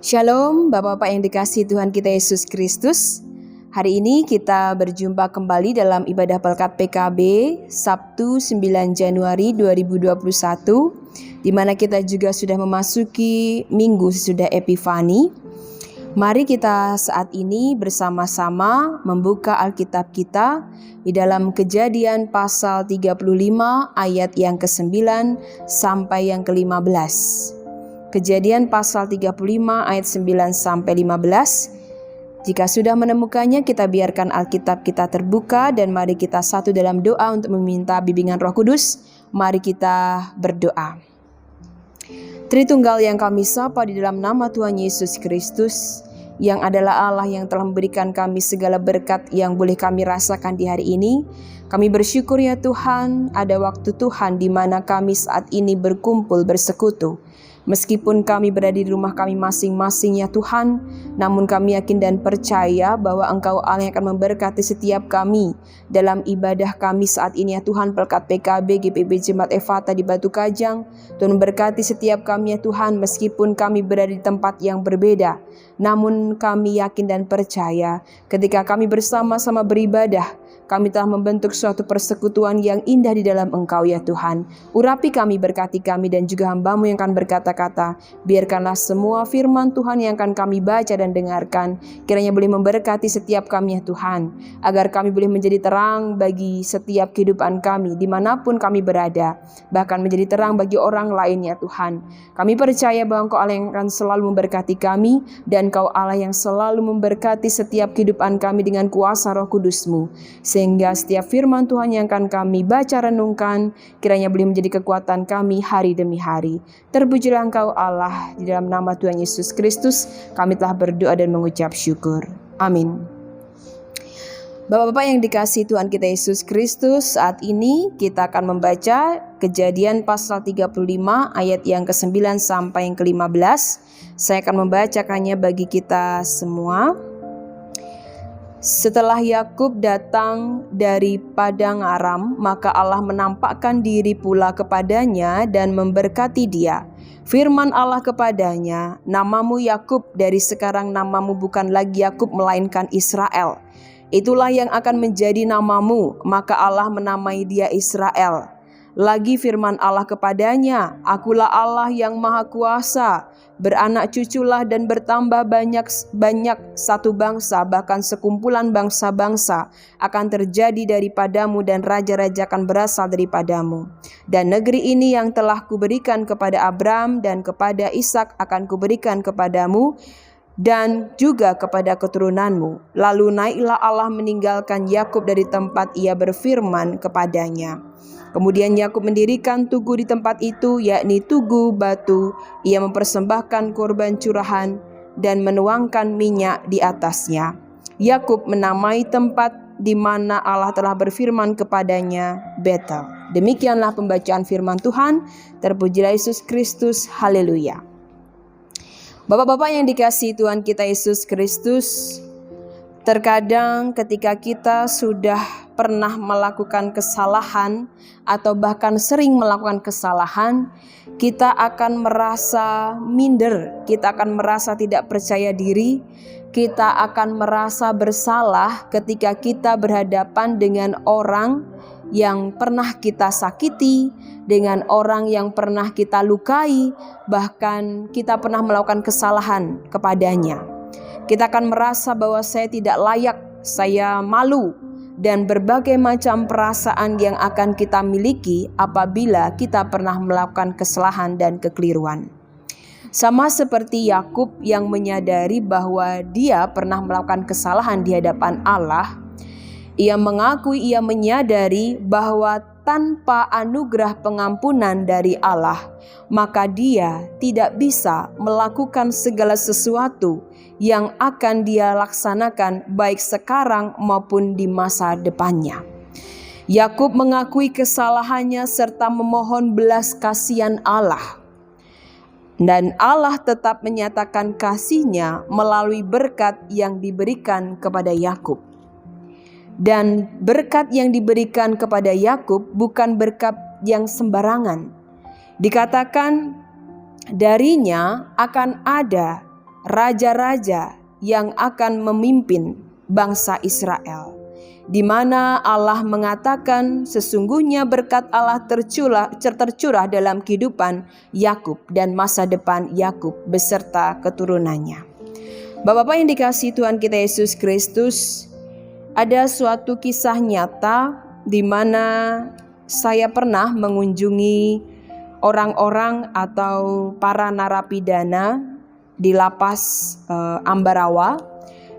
Shalom Bapak-Bapak yang dikasihi Tuhan kita Yesus Kristus. Hari ini kita berjumpa kembali dalam ibadah Pelkat PKB Sabtu 9 Januari 2021, di mana kita juga sudah memasuki minggu sesudah Epifani. Mari kita saat ini bersama-sama membuka Alkitab kita di dalam Kejadian pasal 35 ayat yang ke-9 sampai yang ke-15. Kejadian pasal 35 ayat 9 sampai 15. Jika sudah menemukannya, kita biarkan Alkitab kita terbuka dan mari kita satu dalam doa untuk meminta bimbingan Roh Kudus. Mari kita berdoa. Tritunggal yang kami sapa di dalam nama Tuhan Yesus Kristus, yang adalah Allah yang telah memberikan kami segala berkat yang boleh kami rasakan di hari ini. Kami bersyukur ya Tuhan, ada waktu Tuhan di mana kami saat ini berkumpul bersekutu. Meskipun kami berada di rumah kami masing-masing ya Tuhan, namun kami yakin dan percaya bahwa Engkau Allah yang akan memberkati setiap kami dalam ibadah kami saat ini ya Tuhan. Pelkat PKB GPB Jemaat Efata di Batu Kajang, Tuhan memberkati setiap kami ya Tuhan, meskipun kami berada di tempat yang berbeda. Namun kami yakin dan percaya ketika kami bersama-sama beribadah, kami telah membentuk suatu persekutuan yang indah di dalam Engkau ya Tuhan. Urapi kami, berkati kami dan juga hamba-Mu yang akan berkata-kata. Biarkanlah semua firman Tuhan yang akan kami baca dan dengarkan, kiranya boleh memberkati setiap kami ya Tuhan. Agar kami boleh menjadi terang bagi setiap kehidupan kami dimanapun kami berada. Bahkan menjadi terang bagi orang lain ya Tuhan. Kami percaya bahwa Engkau Allah yang akan selalu memberkati kami, dan Engkau Allah yang selalu memberkati setiap kehidupan kami dengan kuasa Roh Kudus-Mu. Sehingga setiap firman Tuhan yang akan kami baca renungkan, kiranya boleh menjadi kekuatan kami hari demi hari. Terpujilah Engkau Allah, di dalam nama Tuhan Yesus Kristus kami telah berdoa dan mengucap syukur. Amin. Bapak-bapak yang dikasihi Tuhan kita Yesus Kristus, saat ini kita akan membaca Kejadian pasal 35 ayat yang ke-9 sampai yang ke-15. Saya akan membacakannya bagi kita semua. Setelah Yakub datang dari padang Aram, maka Allah menampakkan diri pula kepadanya dan memberkati dia. Firman Allah kepadanya, "Namamu Yakub, dari sekarang namamu bukan lagi Yakub melainkan Israel. Itulah yang akan menjadi namamu." Maka Allah menamai dia Israel. Lagi firman Allah kepadanya, "Akulah Allah yang Maha Kuasa. Beranak cuculah dan bertambah banyak satu bangsa, bahkan sekumpulan bangsa-bangsa akan terjadi daripadamu, dan raja-raja akan berasal daripadamu. Dan negeri ini yang telah kuberikan kepada Abram dan kepada Ishak akan kuberikan kepadamu dan juga kepada keturunanmu." Lalu naiklah Allah meninggalkan Yakub dari tempat ia berfirman kepadanya. Kemudian Yakub mendirikan tugu di tempat itu, yakni tugu batu. Ia mempersembahkan korban curahan dan menuangkan minyak di atasnya. Yakub menamai tempat di mana Allah telah berfirman kepadanya Betel. Demikianlah pembacaan firman Tuhan. Terpujilah Yesus Kristus. Haleluya. Bapak-bapak yang dikasihi Tuhan kita Yesus Kristus, terkadang ketika kita sudah pernah melakukan kesalahan atau bahkan sering melakukan kesalahan, kita akan merasa minder, kita akan merasa tidak percaya diri, kita akan merasa bersalah ketika kita berhadapan dengan orang yang pernah kita sakiti, dengan orang yang pernah kita lukai, bahkan kita pernah melakukan kesalahan kepadanya. Kita akan merasa bahwa saya tidak layak, saya malu, dan berbagai macam perasaan yang akan kita miliki apabila kita pernah melakukan kesalahan dan kekeliruan. Sama seperti Yakub yang menyadari bahwa dia pernah melakukan kesalahan di hadapan Allah, ia mengakui, ia menyadari bahwa tanpa anugerah pengampunan dari Allah, maka dia tidak bisa melakukan segala sesuatu yang akan dia laksanakan baik sekarang maupun di masa depannya. Yakub mengakui kesalahannya serta memohon belas kasihan Allah. Dan Allah tetap menyatakan kasih-Nya melalui berkat yang diberikan kepada Yakub. Dan berkat yang diberikan kepada Yakub bukan berkat yang sembarangan. Dikatakan darinya akan ada raja-raja yang akan memimpin bangsa Israel, di mana Allah mengatakan sesungguhnya berkat Allah tercurah dalam kehidupan Yakub dan masa depan Yakub beserta keturunannya. Bapak-bapak yang dikasihi Tuhan kita Yesus Kristus, ada suatu kisah nyata di mana saya pernah mengunjungi orang-orang atau para narapidana di lapas Ambarawa,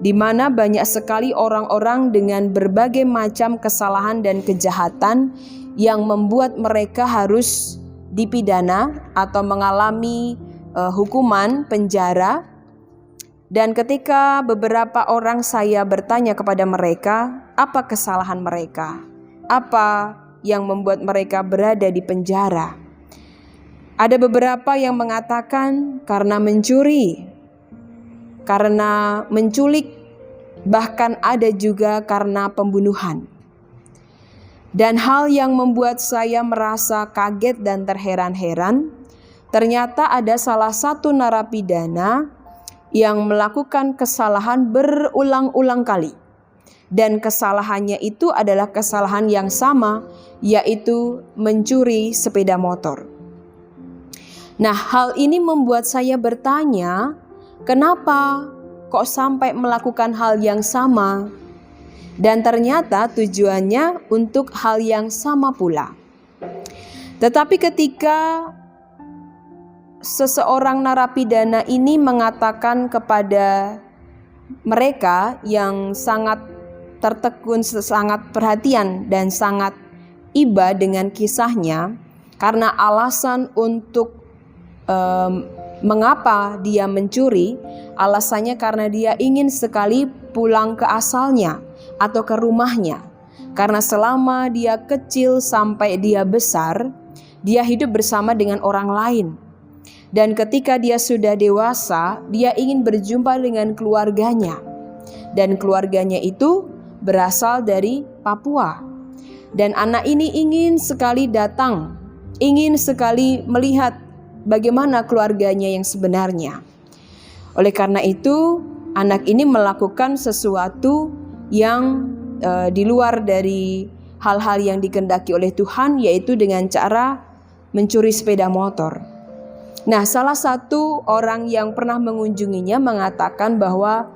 di mana banyak sekali orang-orang dengan berbagai macam kesalahan dan kejahatan yang membuat mereka harus dipidana atau mengalami hukuman penjara. Dan ketika beberapa orang saya bertanya kepada mereka, apa kesalahan mereka? Apa yang membuat mereka berada di penjara? Ada beberapa yang mengatakan karena mencuri, karena menculik, bahkan ada juga karena pembunuhan. Dan hal yang membuat saya merasa kaget dan terheran-heran, ternyata ada salah satu narapidana yang melakukan kesalahan berulang-ulang kali. Dan kesalahannya itu adalah kesalahan yang sama, yaitu mencuri sepeda motor. Nah, hal ini membuat saya bertanya, kenapa kok sampai melakukan hal yang sama? Dan ternyata tujuannya untuk hal yang sama pula. Tetapi ketika seseorang narapidana ini mengatakan kepada mereka yang sangat tertekun, sangat perhatian dan sangat iba dengan kisahnya, karena alasan untuk mengapa dia mencuri, alasannya karena dia ingin sekali pulang ke asalnya atau ke rumahnya. Karena selama dia kecil sampai dia besar, dia hidup bersama dengan orang lain. Dan ketika dia sudah dewasa, dia ingin berjumpa dengan keluarganya. Dan keluarganya itu berasal dari Papua. Dan anak ini ingin sekali datang, ingin sekali melihat bagaimana keluarganya yang sebenarnya. Oleh karena itu, anak ini melakukan sesuatu yang di luar dari hal-hal yang dikehendaki oleh Tuhan, yaitu dengan cara mencuri sepeda motor. Nah, salah satu orang yang pernah mengunjunginya mengatakan bahwa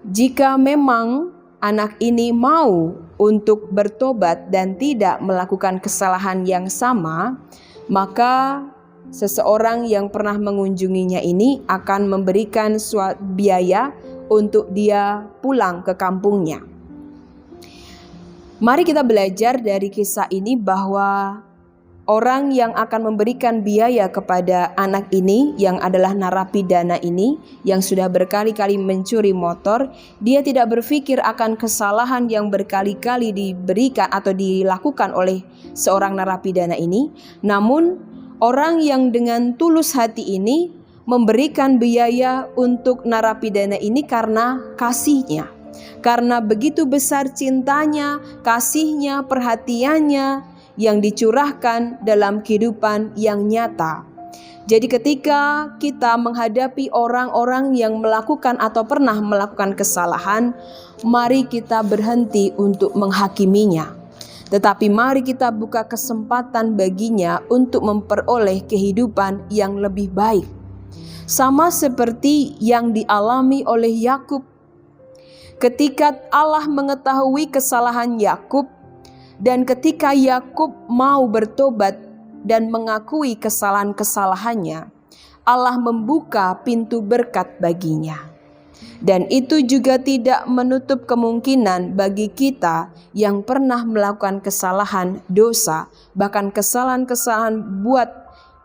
jika memang anak ini mau untuk bertobat dan tidak melakukan kesalahan yang sama, maka seseorang yang pernah mengunjunginya ini akan memberikan suatu biaya untuk dia pulang ke kampungnya. Mari kita belajar dari kisah ini bahwa orang yang akan memberikan biaya kepada anak ini yang adalah narapidana ini yang sudah berkali-kali mencuri motor, dia tidak berpikir akan kesalahan yang berkali-kali diberikan atau dilakukan oleh seorang narapidana ini. Namun orang yang dengan tulus hati ini memberikan biaya untuk narapidana ini karena kasihnya. Karena begitu besar cintanya, kasihnya, perhatiannya yang dicurahkan dalam kehidupan yang nyata. Jadi ketika kita menghadapi orang-orang yang melakukan atau pernah melakukan kesalahan, mari kita berhenti untuk menghakiminya. Tetapi mari kita buka kesempatan baginya untuk memperoleh kehidupan yang lebih baik. Sama seperti yang dialami oleh Yakub. Ketika Allah mengetahui kesalahan Yakub, dan ketika Yakub mau bertobat dan mengakui kesalahan-kesalahannya, Allah membuka pintu berkat baginya. Dan itu juga tidak menutup kemungkinan bagi kita yang pernah melakukan kesalahan, dosa, bahkan kesalahan-kesalahan buat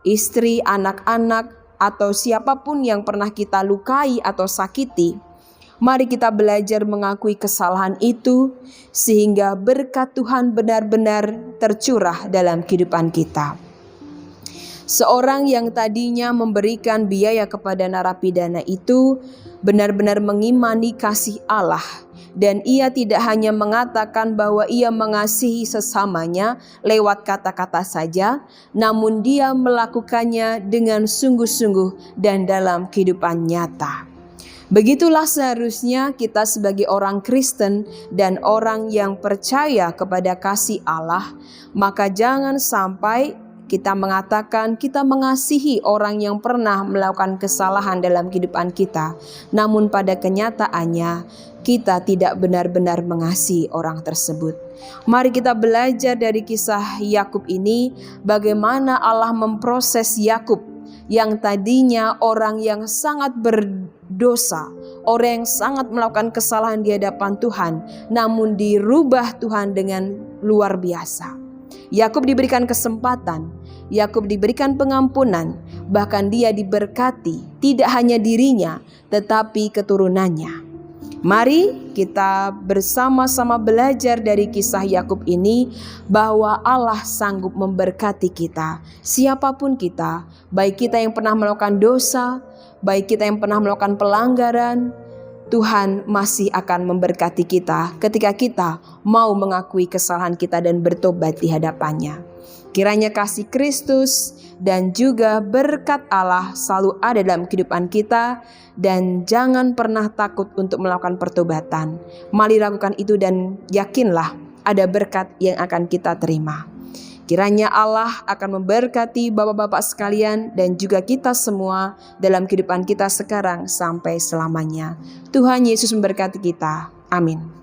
istri, anak-anak, atau siapapun yang pernah kita lukai atau sakiti. Mari kita belajar mengakui kesalahan itu sehingga berkat Tuhan benar-benar tercurah dalam kehidupan kita. Seorang yang tadinya memberikan biaya kepada narapidana itu benar-benar mengimani kasih Allah, dan ia tidak hanya mengatakan bahwa ia mengasihi sesamanya lewat kata-kata saja, namun dia melakukannya dengan sungguh-sungguh dan dalam kehidupan nyata. Begitulah seharusnya kita sebagai orang Kristen dan orang yang percaya kepada kasih Allah, maka jangan sampai kita mengatakan kita mengasihi orang yang pernah melakukan kesalahan dalam kehidupan kita, namun pada kenyataannya kita tidak benar-benar mengasihi orang tersebut. Mari kita belajar dari kisah Yakub ini, bagaimana Allah memproses Yakub yang tadinya orang yang sangat berdosa, orang yang sangat melakukan kesalahan di hadapan Tuhan, namun dirubah Tuhan dengan luar biasa. Yakub diberikan kesempatan, Yakub diberikan pengampunan, bahkan dia diberkati, tidak hanya dirinya tetapi keturunannya. Mari kita bersama-sama belajar dari kisah Yakub ini, bahwa Allah sanggup memberkati kita, siapapun kita, baik kita yang pernah melakukan dosa, baik kita yang pernah melakukan pelanggaran. Tuhan masih akan memberkati kita ketika kita mau mengakui kesalahan kita dan bertobat di hadapannya. Kiranya kasih Kristus dan juga berkat Allah selalu ada dalam kehidupan kita, dan jangan pernah takut untuk melakukan pertobatan. Mari lakukan itu dan yakinlah ada berkat yang akan kita terima. Kiranya Allah akan memberkati bapak-bapak sekalian dan juga kita semua dalam kehidupan kita sekarang sampai selamanya. Tuhan Yesus memberkati kita. Amin.